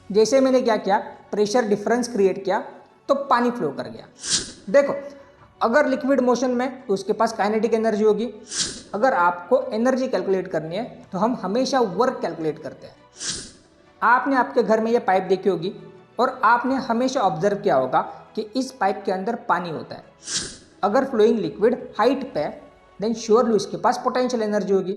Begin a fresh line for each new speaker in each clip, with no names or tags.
जैसे मैंने क्या किया, प्रेशर डिफरेंस क्रिएट किया तो पानी फ्लो कर गया। देखो, अगर लिक्विड मोशन में तो उसके पास काइनेटिक एनर्जी होगी। अगर आपको एनर्जी कैलकुलेट करनी है तो हम हमेशा वर्क कैलकुलेट करते हैं। आपने आपके घर में ये पाइप देखी होगी और आपने हमेशा ऑब्जर्व किया होगा कि इस पाइप के अंदर पानी होता है। अगर फ्लोइंग लिक्विड हाइट पे देन श्योरली उसके पास पोटेंशियल एनर्जी होगी।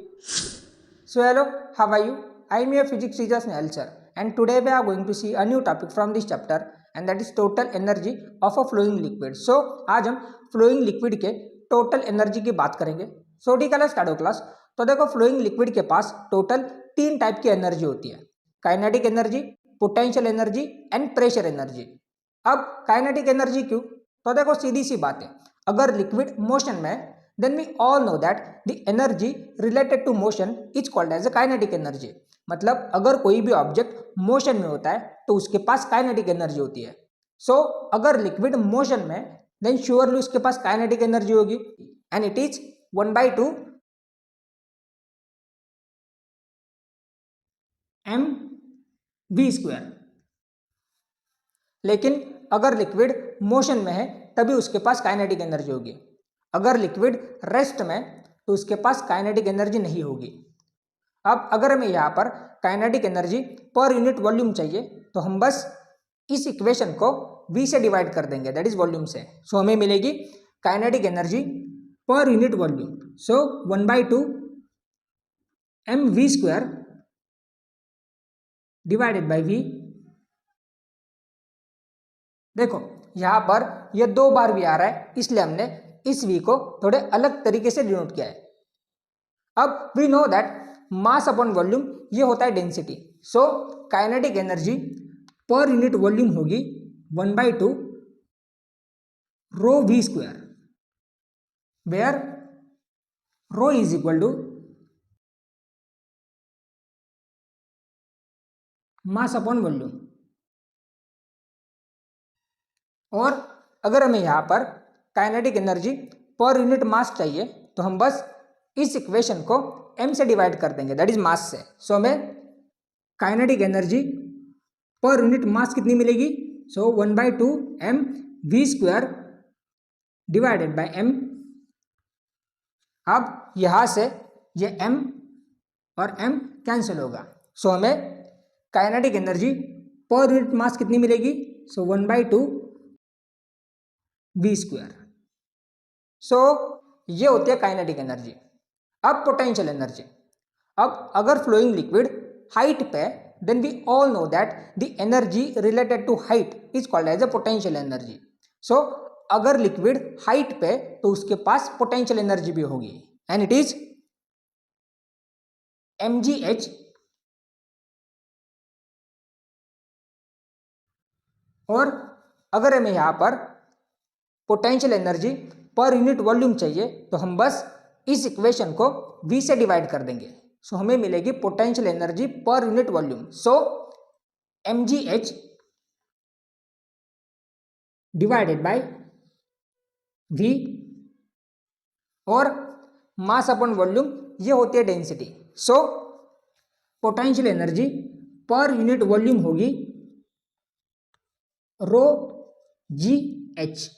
So hello, how are you? I am your physics teacher Snehal sir and today we are going to see a new topic from this chapter and that is total energy of a flowing liquid. So आज हम flowing liquid के total energy की बात करेंगे। सो ठीक है, start हो class. तो देखो, फ्लोइंग लिक्विड के पास टोटल 3 टाइप की एनर्जी होती है, kinetic energy, potential energy and pressure energy. अब काइनेटिक एनर्जी क्यों? तो देखो, सीधी सी बात है, अगर लिक्विड मोशन में then we all know that the energy related to motion is called as a kinetic energy. मतलब अगर कोई भी ऑब्जेक्ट मोशन में होता है तो उसके पास काइनेटिक एनर्जी होती है। सो अगर लिक्विड मोशन में देन श्योरली उसके पास काइनेटिक एनर्जी होगी एंड इट इज 1/2 mv²। लेकिन अगर लिक्विड मोशन में है तभी उसके पास काइनेटिक एनर्जी होगी। अगर लिक्विड रेस्ट में तो उसके पास काइनेटिक एनर्जी नहीं होगी। अब अगर हमें यहाँ पर kinetic energy per unit volume चाहिए तो हम बस इस इक्वेशन को v से डिवाइड कर देंगे, दैट इज वॉल्यूम से। सो हमें मिलेगी kinetic energy per unit volume. So 1/2 mv² divided by v। देखो, यहां पर यह 2 बार भी आ रहा है, इसलिए हमने इस v को थोड़े अलग तरीके से डिनोट किया है। अब we know that mass upon volume ये होता है density. So kinetic energy per unit volume होगी 1/2 rho v², where rho is equal to mass upon volume. और अगर हमें यहाँ पर kinetic energy per unit mass चाहिए तो हम बस इस इक्वेशन को m से डिवाइड कर देंगे, दैट इज मास से। सो हमें kinetic energy per unit mass कितनी मिलेगी? So 1/2 mv² divided by m। अब यहां से ये m और m कैंसिल होगा। सो हमें kinetic energy per unit mass कितनी मिलेगी? So 1/2 v²। सो ये होती है काइनेटिक एनर्जी। अब पोटेंशियल एनर्जी। अब अगर फ्लोइंग लिक्विड हाइट पे then we all know that the energy related to height is called as a potential energy. So अगर लिक्विड हाइट पे तो उसके पास पोटेंशियल एनर्जी भी होगी एंड इट इज mgh। और अगर हमें यहां पर potential energy per unit volume चाहिए तो हम बस इस इक्वेशन को v से डिवाइड कर देंगे। सो हमें मिलेगी potential energy per unit volume. So mgh divided by v। और मास अपॉन वॉल्यूम ये होती है density. So potential energy per unit volume होगी रो जी एच।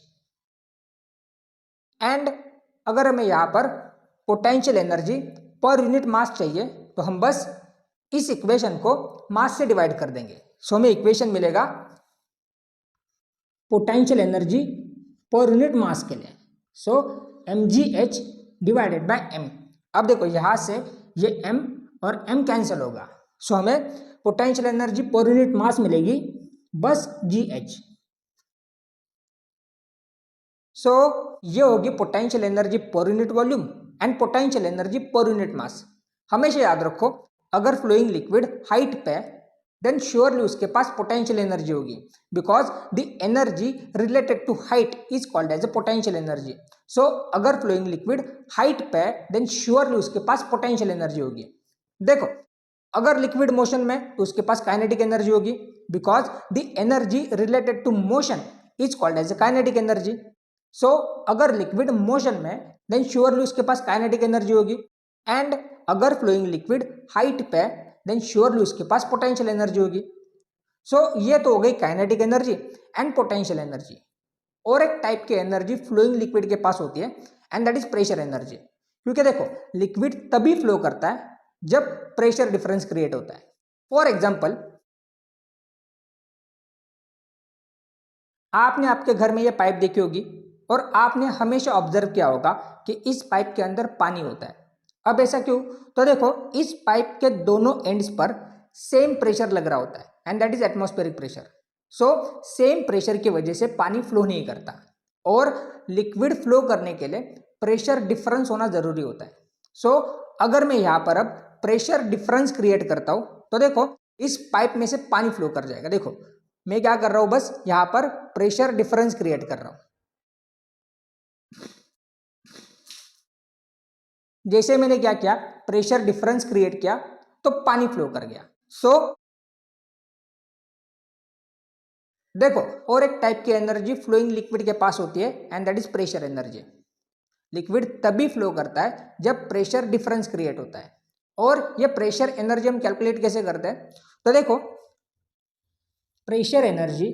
एंड अगर हमें यहां पर potential energy per unit mass चाहिए तो हम बस इस इक्वेशन को मास से डिवाइड कर देंगे। सो हमें इक्वेशन मिलेगा पोटेंशियल एनर्जी पर यूनिट मास के लिए। सो mgh डिवाइडेड बाय m। अब देखो, यहां से ये m और m कैंसिल होगा। सो हमें potential energy per unit mass मिलेगी बस gh। सो ये होगी potential energy per unit volume and potential energy per unit mass. हमेशा याद रखो, अगर फ्लोइंग लिक्विड हाइट पे देन श्योरली उसके पास पोटेंशियल एनर्जी होगी because the energy related to height is called as a potential energy. So अगर flowing liquid height पे देन श्योरली उसके पास पोटेंशियल एनर्जी होगी। देखो, अगर लिक्विड मोशन में तो उसके पास काइनेटिक एनर्जी होगी because the energy related to motion is called as a kinetic energy. So अगर लिक्विड मोशन में देन श्योरली उसके पास काइनेटिक एनर्जी होगी। एंड अगर फ्लोइंग लिक्विड हाइट पे देन श्योरली उसके पास पोटेंशियल एनर्जी होगी। सो ये तो हो गई kinetic energy and potential energy. और एक टाइप की एनर्जी फ्लोइंग लिक्विड के पास होती है and that is pressure energy. क्योंकि देखो लिक्विड तभी फ्लो करता है जब प्रेशर डिफरेंस क्रिएट होता है। फॉर एग्जाम्पल, आपने आपके घर में ये पाइप देखी होगी और आपने हमेशा ऑब्जर्व किया होगा कि इस पाइप के अंदर पानी होता है। अब ऐसा क्यों? तो देखो इस पाइप के दोनों एंड्स पर सेम प्रेशर लग रहा होता है and that is atmospheric pressure. So same pressure की वजह से पानी फ्लो नहीं करता और लिक्विड फ्लो करने के लिए प्रेशर डिफरेंस होना जरूरी होता है। सो अगर मैं यहाँ पर अब प्रेशर डिफरेंस क्रिएट करता हूँ तो देखो इस पाइप में से पानी फ्लो कर जाएगा। देखो मैं क्या कर रहा हूं, बस यहां पर प्रेशर डिफरेंस क्रिएट कर रहा हूं। जैसे मैंने क्या किया, प्रेशर डिफरेंस क्रिएट किया तो पानी फ्लो कर गया। सो देखो और एक टाइप की एनर्जी फ्लोइंग लिक्विड के पास होती है and that is pressure energy. Liquid तभी फ्लो करता है जब प्रेशर डिफरेंस क्रिएट होता है। और ये प्रेशर एनर्जी हम कैलकुलेट कैसे करते हैं? तो देखो प्रेशर एनर्जी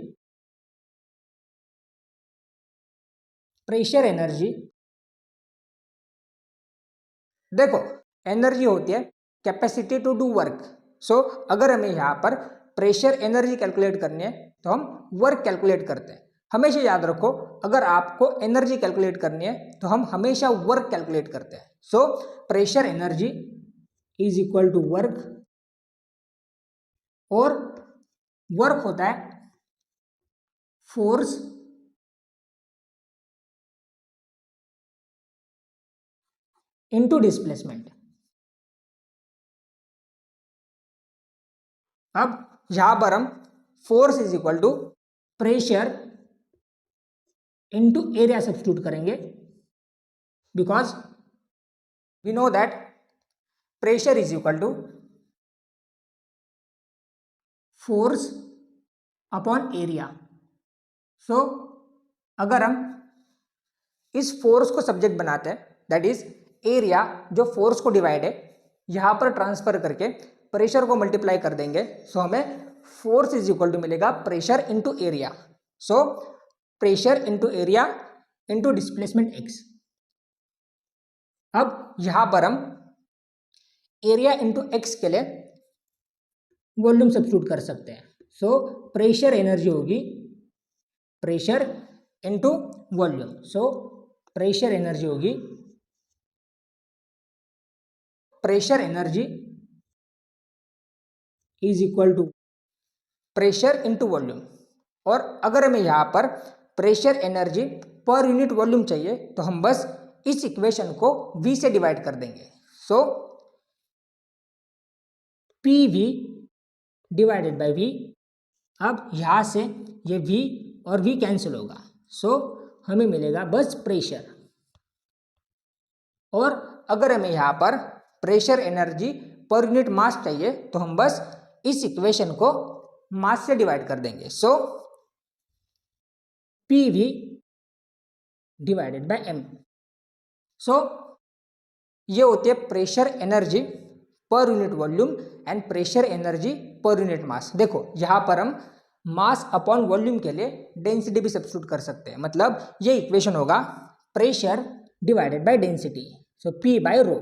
देखो एनर्जी होती है कैपेसिटी टू डू वर्क। सो अगर हमें यहाँ पर प्रेशर एनर्जी कैलकुलेट करनी है तो हम वर्क कैलकुलेट करते हैं। हमेशा याद रखो अगर आपको एनर्जी कैलकुलेट करनी है तो हम हमेशा वर्क कैलकुलेट करते हैं। So pressure energy is equal to work, और वर्क होता है फोर्स इनटू डिस्प्लेसमेंट। अब यहां पर हम force is equal to pressure into area substitute करेंगे because we know that pressure is equal to force upon area. So अगर हम इस फोर्स को सब्जेक्ट बनाते हैं दैट इज एरिया, जो फोर्स को डिवाइड है यहां पर ट्रांसफर करके प्रेशर को मल्टीप्लाई कर देंगे, सो हमें फोर्स इज इक्वल टू मिलेगा pressure into area. So pressure into area into displacement x. अब यहां पर हम एरिया इनटू एक्स के लिए वॉल्यूम सब्स्टिट्यूट कर सकते हैं। सो प्रेशर एनर्जी होगी pressure into volume. So pressure energy होगी pressure energy is equal to pressure into volume. और अगर हमें यहां पर pressure energy per unit volume चाहिए तो हम बस इस इक्वेशन को V से डिवाइड कर देंगे। सो PV डिवाइडेड बाय V। अब यहां से ये V और V कैंसिल होगा, सो हमें मिलेगा बस प्रेशर। और अगर हमें यहां पर pressure energy per unit mass चाहिए तो हम बस इस इक्वेशन को मास से डिवाइड कर देंगे। सो PV डिवाइडेड बाय M। सो ये होती है pressure energy per unit volume and pressure energy per unit मास। देखो यहां पर हम मास अपॉन वॉल्यूम के लिए डेंसिटी भी सब्स्टिट्यूट कर सकते हैं। मतलब ये इक्वेशन होगा pressure divided by density, so P by rho.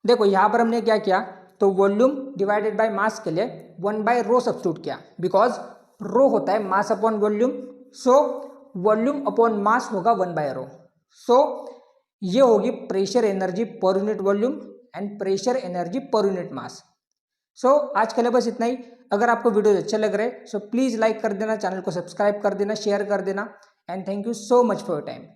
देखो यहां पर हमने क्या किया, तो वॉल्यूम डिवाइडेड बाय मास के लिए 1 बाय रो सब्स्टिट्यूट किया बिकॉज रो होता है mass upon volume. So volume upon mass होगा 1 बाय रो। सो ये होगी pressure energy per unit volume and pressure energy per unit mass. So आज के लिए बस इतना ही। अगर आपको वीडियो अच्छे लग रहे सो प्लीज़ लाइक कर देना, चैनल को सब्सक्राइब कर देना, शेयर कर देना and thank you so much for your time.